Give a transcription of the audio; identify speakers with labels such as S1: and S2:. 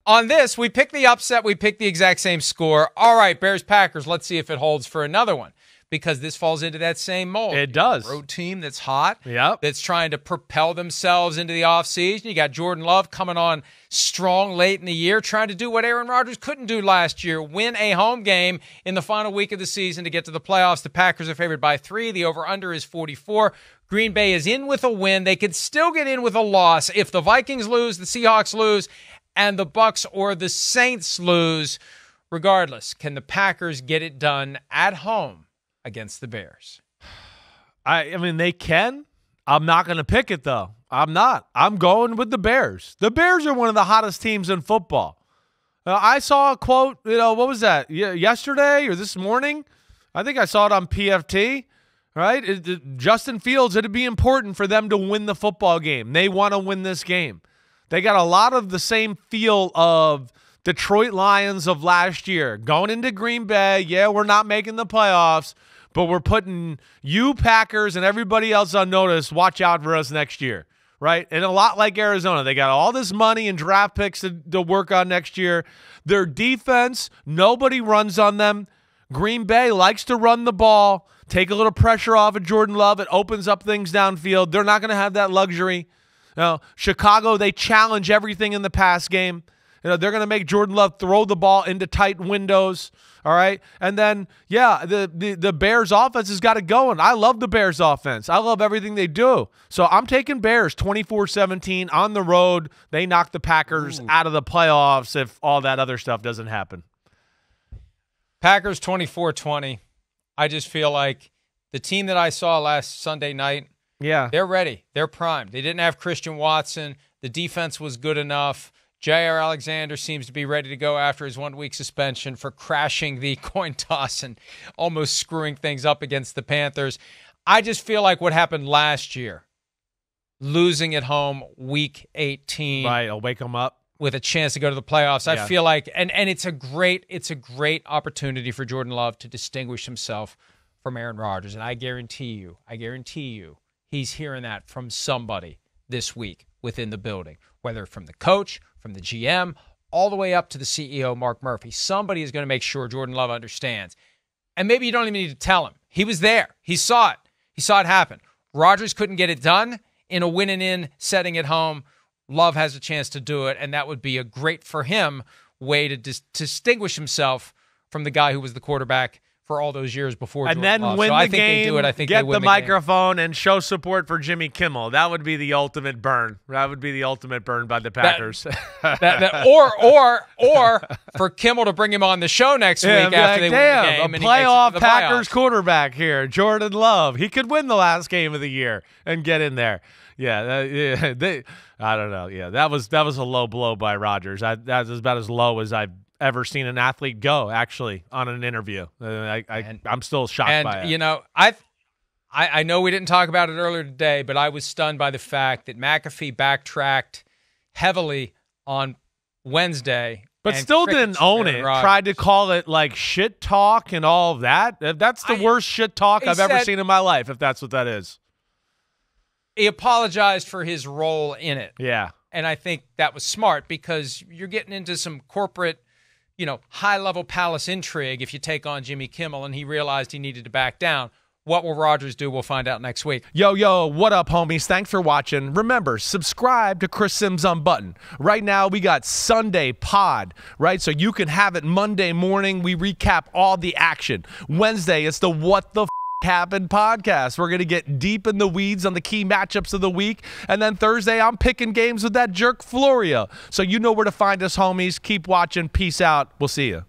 S1: on this, we picked the upset. We picked the exact same score. All right, Bears-Packers. Let's see if it holds for another one, because this falls into that same mold.
S2: It does.
S1: Road team that's hot,
S2: yep,
S1: that's trying to propel themselves into the offseason. You got Jordan Love coming on strong late in the year, trying to do what Aaron Rodgers couldn't do last year, win a home game in the final week of the season to get to the playoffs. The Packers are favored by 3. The over-under is 44. Green Bay is in with a win. They could still get in with a loss if the Vikings lose, the Seahawks lose, and the Bucs or the Saints lose. Regardless, can the Packers get it done at home against the Bears?
S2: I mean, they can. I'm not going to pick it, though. I'm not. I'm going with the Bears. The Bears are one of the hottest teams in football. I saw a quote, what was that, yesterday or this morning? I think I saw it on PFT, right? Justin Fields, it'd be important for them to win the football game. They want to win this game. They got a lot of the same feel of Detroit Lions of last year. Going into Green Bay, yeah, we're not making the playoffs, but we're putting you Packers and everybody else on notice. Watch out for us next year, right? And a lot like Arizona. They got all this money and draft picks to work on next year. Their defense, nobody runs on them. Green Bay likes to run the ball, take a little pressure off of Jordan Love. It opens up things downfield. They're not going to have that luxury. Chicago, they challenge everything in the pass game. They're going to make Jordan Love throw the ball into tight windows, all right? And then, yeah, the Bears offense has got it going. I love the Bears offense. I love everything they do. So I'm taking Bears 24-17 on the road. They knock the Packers out of the playoffs if all that other stuff doesn't happen.
S1: Packers 24-20. I just feel like the team that I saw last Sunday night,
S2: yeah,
S1: they're ready. They're primed. They didn't have Christian Watson. The defense was good enough. J.R. Alexander seems to be ready to go after his 1-week suspension for crashing the coin toss and almost screwing things up against the Panthers. I just feel like what happened last year, losing at home week 18.
S2: Right, I'll wake them up.
S1: With a chance to go to the playoffs. Yeah. I feel like, and it's a great opportunity for Jordan Love to distinguish himself from Aaron Rodgers. And I guarantee you, he's hearing that from somebody this week within the building, whether from the coach, from the GM, all the way up to the CEO, Mark Murphy. Somebody is going to make sure Jordan Love understands. And maybe you don't even need to tell him. He was there. He saw it. He saw it happen. Rodgers couldn't get it done in a win-and-in setting at home. Love has a chance to do it, and that would be a great, for him, way to distinguish himself from the guy who was the quarterback for all those years before Jordan
S2: Love. And then win the game,
S1: they do it. I think
S2: get
S1: they win
S2: the microphone, and show support for Jimmy Kimmel. That would be the ultimate burn. That would be the ultimate burn by the Packers.
S1: Or for Kimmel to bring him on the show next week after they win the game.
S2: A playoff Packers quarterback here, Jordan Love. He could win the last game of the year and get in there. Yeah, I don't know. Yeah, that was a low blow by Rodgers. That was about as low as I've ever seen an athlete go, actually, on an interview. I'm still shocked by it.
S1: I know we didn't talk about it earlier today, but I was stunned by the fact that McAfee backtracked heavily on Wednesday.
S2: But still didn't own it. Tried to call it like shit talk and all of that. That's the worst shit talk I've ever seen in my life, if that's what that is.
S1: He apologized for his role in it.
S2: Yeah.
S1: And I think that was smart because you're getting into some corporate, high-level palace intrigue if you take on Jimmy Kimmel, and he realized he needed to back down. What will Rodgers do? We'll find out next week.
S2: Yo, what up, homies? Thanks for watching. Remember, subscribe to Chris Simms Unbuttoned. Right now, we got Sunday Pod, right? So you can have it Monday morning. We recap all the action. Wednesday, it's the What the Happened podcast. We're going to get deep in the weeds on the key matchups of the week. And then Thursday, I'm picking games with that jerk Florio. So you know where to find us, homies. Keep watching. Peace out. We'll see you.